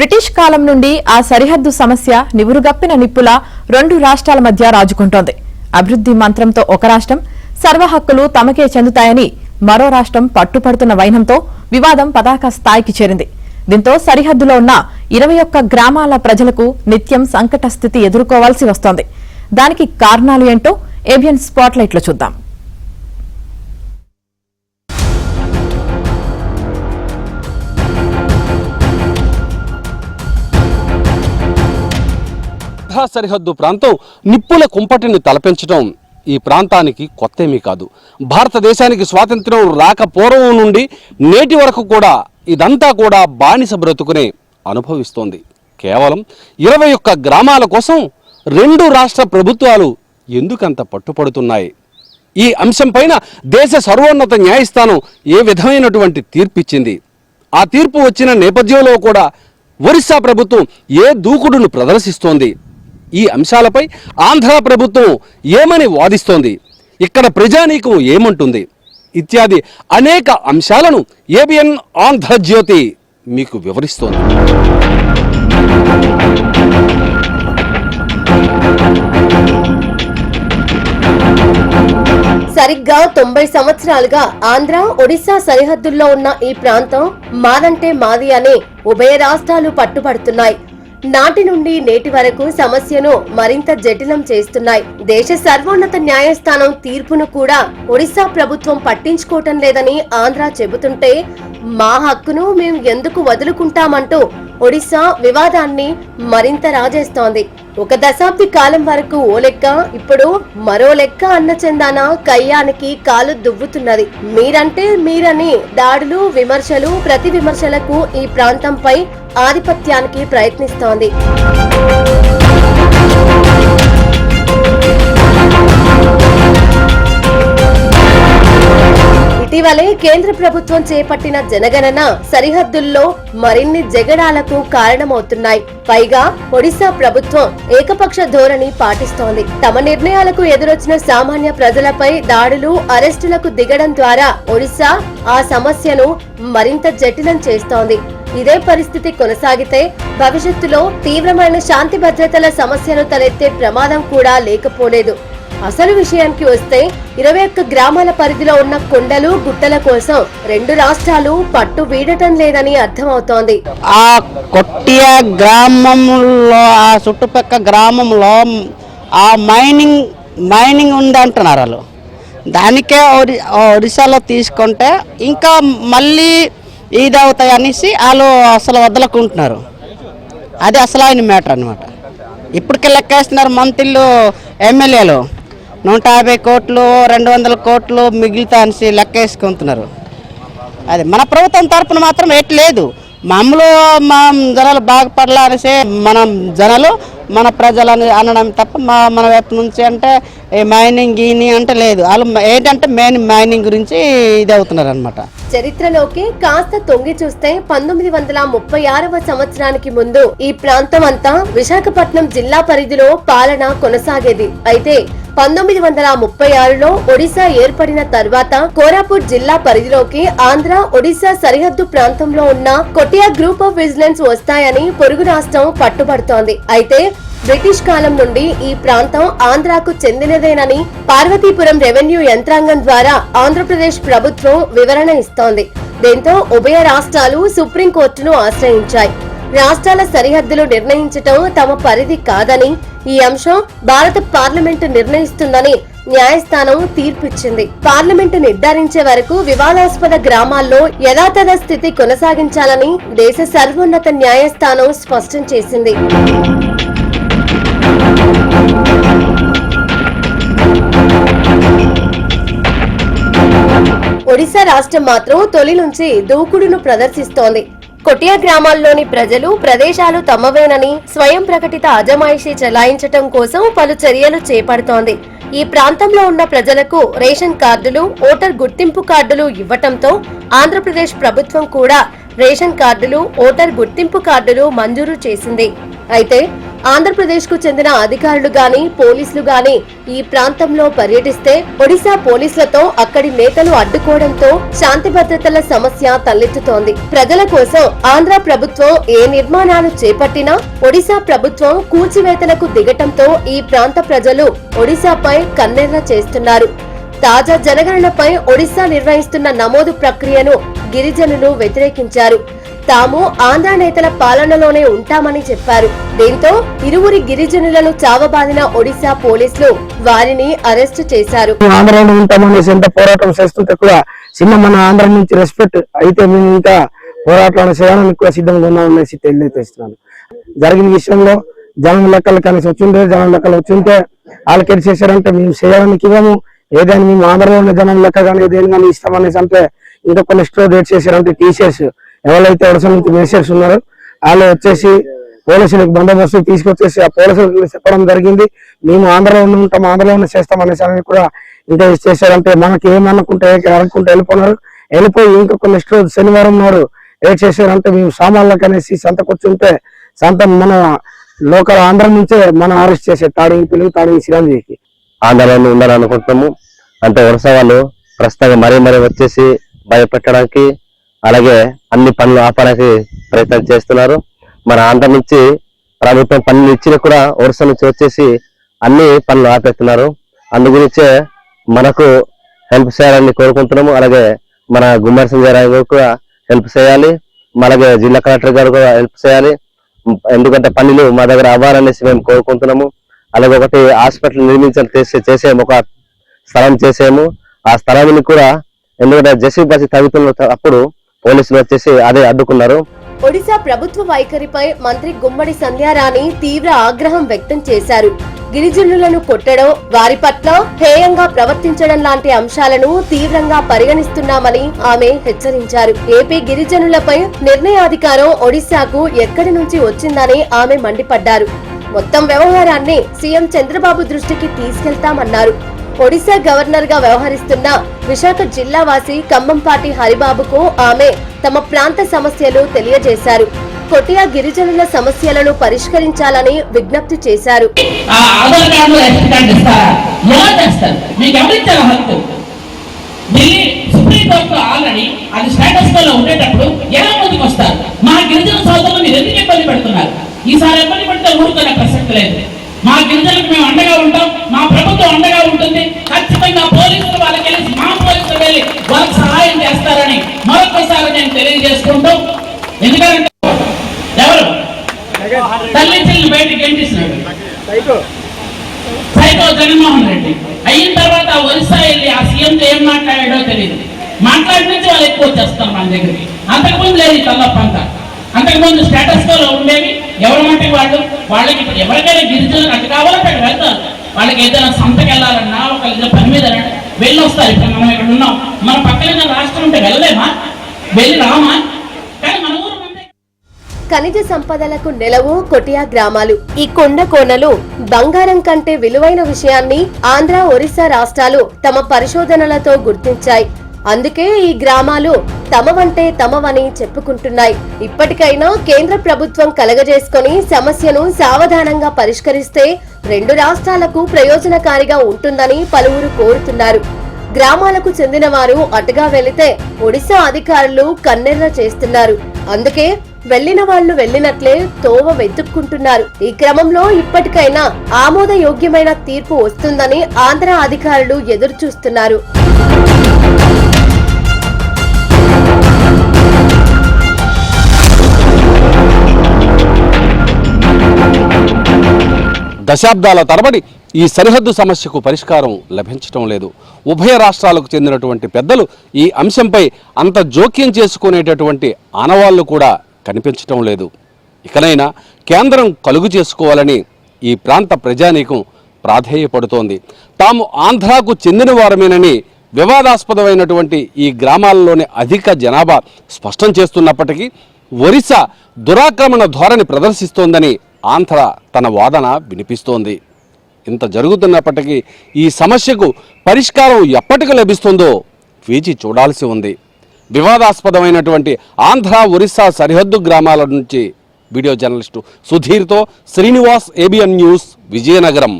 British కాలం నుండి ఆ సరిహద్దు సమస్య నివురుగప్పిన నిప్పుల రెండు రాష్ట్రాల మధ్య రాజుకుంటోంది. అభివృద్ధి మంత్రంతో ఒక రాష్ట్రం, సర్వ హక్కులు తమకే చెందుతాయని మరో రాష్ట్రం పట్టుపడుతున్న వైనంతో వివాదం పతాక స్థాయికి చేరింది. దీంతో సరిహద్దులో ఉన్న 21 గ్రామాల ప్రజలకు నిత్యం సంకట స్థితి ఎదుర్కోవాల్సి వస్తోంది. దానికి కారణాలు ఏంటో ఏబిఎన్ స్పాట్లైట్ లో చూద్దాం. సరిహద్దు ప్రాంతం నిప్పుల కుంపటిని తలపెంచడం ఈ ప్రాంతానికి కొత్తేమీ కాదు. భారతదేశానికి స్వాతంత్ర్యం రాక పూర్వం నుండి నేటి వరకు కూడా ఇదంతా కూడా బానిస బ్రతుకునే అనుభవిస్తోంది. కేవలం 21 గ్రామాల కోసం రెండు రాష్ట్ర ప్రభుత్వాలు ఎందుకంత పట్టుపడుతున్నాయి? ఈ అంశంపైన దేశ సర్వోన్నత న్యాయస్థానం ఏ విధమైనటువంటి తీర్పిచ్చింది? ఆ తీర్పు వచ్చిన నేపథ్యంలో కూడా ఒరిస్సా ప్రభుత్వం ఏ దూకుడును ప్రదర్శిస్తోంది? ఈ అంశాలపై ఆంధ్ర ప్రభుత్వం ఏమని వాదిస్తోంది? ఇక్కడ ప్రజానీకం ఏమంటుంది? ఇత్యాది అనేక అంశాలను ఏబిఎన్ ఆంధ్రజ్యోతి మీకు వివరిస్తోంది. సరిగ్గా 90 సంవత్సరాలుగా ఆంధ్ర ఒడిశా సరిహద్దుల్లో ఉన్న ఈ ప్రాంతం మాదంటే మాది అని ఉభయ రాష్ట్రాలు పట్టుబడుతున్నాయి. నాటి నుండి నేటి వరకు సమస్యను మరింత జటిలం చేస్తున్నాయి. దేశ సర్వోన్నత న్యాయస్థానం తీర్పును కూడా ఒడిశా ప్రభుత్వం పట్టించుకోవటం లేదని ఆంధ్ర చెబుతుంటే మా హక్కును మేము ఎందుకు వదులుకుంటామంటూ ఒడిశా వివాదాన్ని మరింత రాజేస్తోంది. ఒక దశాబ్ది కాలం వరకు ఓ లెక్క, ఇప్పుడు మరో లెక్క అన్న చందాన కయ్యానికి కాలు దువ్వుతున్నది. మీరంటే మీరని దాడులు, విమర్శలు, ప్రతి విమర్శలకు ఈ ప్రాంతంపై ఆధిపత్యానికి ప్రయత్నిస్తోంది. ఇటీవలే కేంద్ర ప్రభుత్వం చేపట్టిన జనగణన సరిహద్దుల్లో మరిన్ని జగడాలకు కారణమవుతున్నాయి. పైగా ఒడిశా ప్రభుత్వం ఏకపక్ష ధోరణి పాటిస్తోంది. తమ నిర్ణయాలకు ఎదురొచ్చిన సామాన్య ప్రజలపై దాడులు, అరెస్టులకు దిగడం ద్వారా ఒడిశా ఆ సమస్యను మరింత జటిలం చేస్తోంది. ఇదే పరిస్థితి కొనసాగితే భవిష్యత్తులో తీవ్రమైన శాంతి భద్రతల సమస్యను తలెత్తే ప్రమాదం కూడా లేకపోలేదు. అసలు విషయానికి వస్తే 21 గ్రామాల పరిధిలో ఉన్న కొండలు, గుట్టల కోసం రెండు రాష్ట్రాలు పట్టు వీడటం లేదని అర్థమవుతోంది. ఆ కొట్టియ గ్రామంలో, ఆ చుట్టుపక్కల గ్రామంలో ఆ మైనింగ్ ఉందంటున్నారు వాళ్ళు. దానికే ఒడిశాలో తీసుకుంటే ఇంకా మళ్ళీ ఇదవుతాయి అనేసి వాళ్ళు అసలు వదలకుంటున్నారు. అది అసలు ఆయన మ్యాటర్ అనమాట. ఇప్పటికే లెక్కేస్తున్నారు మంత్రులు, ఎమ్మెల్యేలు 150 కోట్లు, 200 కోట్లు మిగులుతా అనేసి లెక్కేసుకుంటున్నారు. అది మన ప్రభుత్వం తరపున మాత్రం ఎట్లేదు. మామూలు మా జనాలు బాగుపడాల అనేసి మనం జనాలు మన ప్రజలని అనడం తప్ప మన వైపు నుంచి అంటే మైనింగ్ అంటే లేదు. వాళ్ళు ఏంటంటే మెయిన్ మైనింగ్ గురించి ఇది అవుతున్నారు అనమాట. చరిత్రలోకి కాస్త తొంగి చూస్తే 1936వ సంవత్సరానికి ముందు ఈ ప్రాంతం అంతా విశాఖపట్నం జిల్లా పరిధిలో పాలన కొనసాగేది. అయితే 1936లో ఒడిశా ఏర్పడిన తర్వాత కోరాపుట్ జిల్లా పరిధిలోకి ఆంధ్ర ఒడిశా సరిహద్దు ప్రాంతంలో ఉన్న కొటియా గ్రూప్ ఆఫ్ విజిలెన్స్ వస్తాయని పొరుగు రాష్ట్రం పట్టుబడుతోంది. అయితే బ్రిటిష్ కాలం నుండి ఈ ప్రాంతం ఆంధ్రాకు చెందినదేనని పార్వతీపురం రెవెన్యూ యంత్రాంగం ద్వారా ఆంధ్రప్రదేశ్ ప్రభుత్వం వివరణ ఇస్తోంది. దీంతో ఉభయ రాష్ట్రాలు సుప్రీంకోర్టును ఆశ్రయించాయి. రాష్ట్రాల సరిహద్దులు నిర్ణయించటం తమ పరిధి కాదని, ఈ అంశం భారత పార్లమెంటు నిర్ణయిస్తుందని న్యాయస్థానం తీర్పిచ్చింది. పార్లమెంటు నిర్ధారించే వరకు వివాదాస్పద గ్రామాల్లో యథాతథ స్థితి కొనసాగించాలని దేశ సర్వోన్నత న్యాయస్థానం స్పష్టం చేసింది. ఒడిశా రాష్ట్రం మాత్రం తొలి నుంచి దూకుడును ప్రదర్శిస్తోంది. కొటియా గ్రామాల్లోని ప్రజలు, ప్రదేశాలు తమవేనని స్వయం ప్రకటిత అజమాయిషీ చెలాయించటం కోసం పలు చర్యలు చేపడుతోంది. ఈ ప్రాంతంలో ఉన్న ప్రజలకు రేషన్ కార్డులు, ఓటర్ గుర్తింపు కార్డులు ఇవ్వటంతో ఆంధ్రప్రదేశ్ ప్రభుత్వం కూడా రేషన్ కార్డులు, ఓటర్ గుర్తింపు కార్డులు మంజూరు చేసింది. అయితే ఆంధ్రప్రదేశ్ కు చెందిన అధికారులు గాని పోలీసులు గాని ఈ ప్రాంతంలో పర్యటిస్తే ఒడిశా పోలీసులతో అక్కడి నేతలు అడ్డుకోవడంతో శాంతి భద్రతల సమస్య తలెత్తుతోంది. ప్రజల కోసం ఆంధ్ర ప్రభుత్వం ఏ నిర్మాణాలు చేపట్టినా ఒడిశా ప్రభుత్వం కూల్చివేతలకు దిగటంతో ఈ ప్రాంత ప్రజలు ఒడిశాపై కన్నెర్ర చేస్తున్నారు. తాజా జనగణనపై ఒడిశా నిర్వహిస్తున్న నమోదు ప్రక్రియను గిరిజనులు వ్యతిరేకించారు. తాము ఆంధ్ర నేతల పాలనలోనే ఉంటామని చెప్పారు. దీంతో ఇరువురి గిరిజనులను చావబాదిన ఒడిశా పోలీసులు వారిని అరెస్టు చేశారు. ఆంధ్రలో ఉంటామనేసి ఎంత పోరాటం చేస్తుంటే కూడా చిన్న మన ఆంధ్ర నుంచి రెస్పెక్ట్ అయితే మేము ఇంకా పోరాటాలు చేయడానికి కూడా సిద్ధంగా ఉన్నామనేసి తెలియజేస్తున్నాను. జరిగిన విషయంలో జనం లెక్కలు కనీసం వచ్చింటే జనం లెక్కలు వచ్చింటే వాళ్ళకి ఎడ్ చేశారంటే మేము చేయడానికి ఇవ్వము. ఏదైనా మేము ఆంధ్రలో ఉన్న జనం లెక్క కానీ ఏదైనా కానీ ఇస్తామనేసి అంటే ఇంకా కొన్ని స్టోర్ రేట్ చేశారంటే టీచర్స్ ఎవరైతే ఒడిశా నుంచి మేనేజర్స్ ఉన్నారో వాళ్ళు వచ్చేసి పోలీసులకు బందోబస్తు తీసుకొచ్చేసి ఆ పోలీసులకు చెప్పడం జరిగింది. మేము ఆంధ్రలో ఉంటాం, ఆంధ్రలో ఉన్న చేస్తాం అనేసి అని కూడా ఇంకా చేశారంటే మనకి ఏమనుకుంటే అనుకుంటే వెళ్ళిపోయి ఇంకా కొన్ని స్టోర్ శనివారం నాడు ఏం చేశారంటే మేము సామాన్లకు అనేసి సంతకొచ్చుంటే మన లోకల్ ఆంధ్ర నుంచే మనం అరెస్ట్ చేసే తాడింగి పిలుగు తాడింగి చిరంజీవికి ఆంధ్రలో ఉండాలనుకుంటున్నాము. అంటే వరుస వాళ్ళు ప్రస్తుతంగా మరీ వచ్చేసి భయపెట్టడానికి అలాగే అన్ని పనులు ఆపడానికి ప్రయత్నం చేస్తున్నారు. మన ఆంధ్ర నుంచి ప్రభుత్వం పనులు ఇచ్చినా కూడా వరుస నుంచి వచ్చేసి అన్ని పనులు ఆపేస్తున్నారు. అందుగురించే మనకు హెల్ప్ చేయాలని కోరుకుంటున్నాము. అలాగే మన గుమ్మడి సంజయ్ రాయ్ గారు కూడా హెల్ప్ చేయాలి, అలాగే జిల్లా కలెక్టర్ గారు కూడా హెల్ప్ చేయాలి. ఎందుకంటే పనులు మా దగ్గర అవ్వాలనేసి మేము కోరుకుంటున్నాము. అలాగే ఒకటి హాస్పిటల్ చేసేము, ఒక స్థలం చేసేము. ఆ స్థలాన్ని కూడా ఎందుకంటే జెసిబి బస్సు తగ్గుతున్న అప్పుడు పోలీసులు వచ్చేసి అదే అడ్డుకున్నారు. ఒడిశా ప్రభుత్వ వైఖరిపై మంత్రి గుమ్మడి సంధ్యారాణి తీవ్ర ఆగ్రహం వ్యక్తం చేశారు. గిరిజనులను కొట్టడం, వారి పట్ల హేయంగా ప్రవర్తించడం లాంటి అంశాలను తీవ్రంగా పరిగణిస్తున్నామని ఆమె హెచ్చరించారు. ఏపీ గిరిజనులపై నిర్ణయాధికారం ఒడిశాకు ఎక్కడి నుంచి వచ్చిందని ఆమె మండిపడ్డారు. మొత్తం వ్యవహారాన్ని సీఎం చంద్రబాబు దృష్టికి తీసుకెళ్తామన్నారు. ఒడిశా గవర్నర్ గా వ్యవహరిస్తున్న విశాఖ జిల్లావాసి కంబంపాటి హరిబాబుకు ఆమె తమ ప్రాంత సమస్యలు తెలియజేశారు. కొటియా గిరిజనుల సమస్యలను పరిష్కరించాలని విజ్ఞప్తి చేశారు. ఈసారి ఇబ్బంది పడితే ఊరుకునే ప్రసక్తి లేదు. మా గిరిజనులకు మేము అండగా ఉంటాం, మా ప్రభుత్వం అండగా ఉంటుంది. ఖచ్చితంగా పోలీసులు వాళ్ళకి వెళ్ళి మా పోలీసులు వెళ్ళి వాళ్ళకి సహాయం చేస్తారని మరొకసారి నేను తెలియజేసుకుంటూ, ఎందుకంటే ఎవరు తల్లి చెల్లి బయటకు ఏం చేసినాడు సైకో జగన్మోహన్ రెడ్డి అయిన తర్వాత ఒరిస్సా వెళ్ళి ఆ సీఎంతో ఏం మాట్లాడాడో తెలియదు. మాట్లాడి నుంచి వాళ్ళు ఎక్కువ వచ్చేస్తారు మన దగ్గరికి. అంతకుముందు లేదు ఈ తల్లప్పంతా. అంతకుముందు స్టేటస్ కోలో ఉండేవి, ఎవరి మట్టికి వాళ్ళకి ఇప్పుడు ఎవరికైనా గిరిజనులకు అటు కావాలంటే అక్కడ వెళ్తారు. వాళ్ళకి ఏదైనా సంతకి వెళ్ళాలన్నా ఒక పని మీద వెళ్ళి వస్తారు. ఇప్పుడు మనం ఇక్కడ ఉన్నాం, మన పక్కన రాష్ట్రం ఉంటే వెళ్ళలేమా, వెళ్ళి రామా? కానీ మన ఊరు ఖనిజ సంపదలకు నెలవు కొటియా గ్రామాలు. ఈ కొండ కోనలు బంగారం కంటే విలువైన విషయాన్ని ఆంధ్ర, ఒరిస్సా రాష్ట్రాలు తమ పరిశోధనలతో గుర్తించాయి. అందుకే ఈ గ్రామాలు తమవంటే తమవని చెప్పుకుంటున్నాయి. ఇప్పటికైనా కేంద్ర ప్రభుత్వం కలగజేసుకొని సమస్యను సావధానంగా పరిష్కరిస్తే రెండు రాష్ట్రాలకు ప్రయోజనకారిగా ఉంటుందని పలువురు కోరుతున్నారు. గ్రామాలకు చెందిన వారు అటుగా వెళితే ఒడిశా అధికారులు కన్నెర్ర చేస్తున్నారు. అందుకే వెళ్లిన వాళ్లు వెళ్లినట్లే తోవ వెతుక్కుంటున్నారు. ఈ క్రమంలో ఇప్పటికైనా ఆమోదయోగ్యమైన తీర్పు వస్తుందని ఆంధ్ర అధికారులు ఎదురు చూస్తున్నారు. దశాబ్దాల తరబడి ఈ సరిహద్దు సమస్యకు పరిష్కారం లభించడం లేదు. ఉభయ రాష్ట్రాలకు చెందినటువంటి పెద్దలు ఈ అంశంపై అంత జోక్యం చేసుకునేటటువంటి ఆనవాళ్లు కూడా కనిపించటం లేదు. ఇకనైనా కేంద్రం కలుగు చేసుకోవాలని ఈ ప్రాంత ప్రజానీకం ప్రాధేయపడుతోంది. తాము ఆంధ్రాకు చెందిన వారమేనని వివాదాస్పదమైనటువంటి ఈ గ్రామాల్లోని అధిక జనాభా స్పష్టం చేస్తున్నప్పటికీ ఒరిస్సా దురాక్రమణ ధోరణి ప్రదర్శిస్తోందని ఆంధ్ర తన వాదన వినిపిస్తోంది. ఇంత జరుగుతున్నప్పటికీ ఈ సమస్యకు పరిష్కారం ఎప్పటికి లభిస్తుందో వేచి చూడాల్సి ఉంది. వివాదాస్పదమైనటువంటి ఆంధ్ర ఒరిస్సా సరిహద్దు గ్రామాల నుంచి వీడియో జర్నలిస్టు సుధీర్తో శ్రీనివాస్, ABN న్యూస్, విజయనగరం.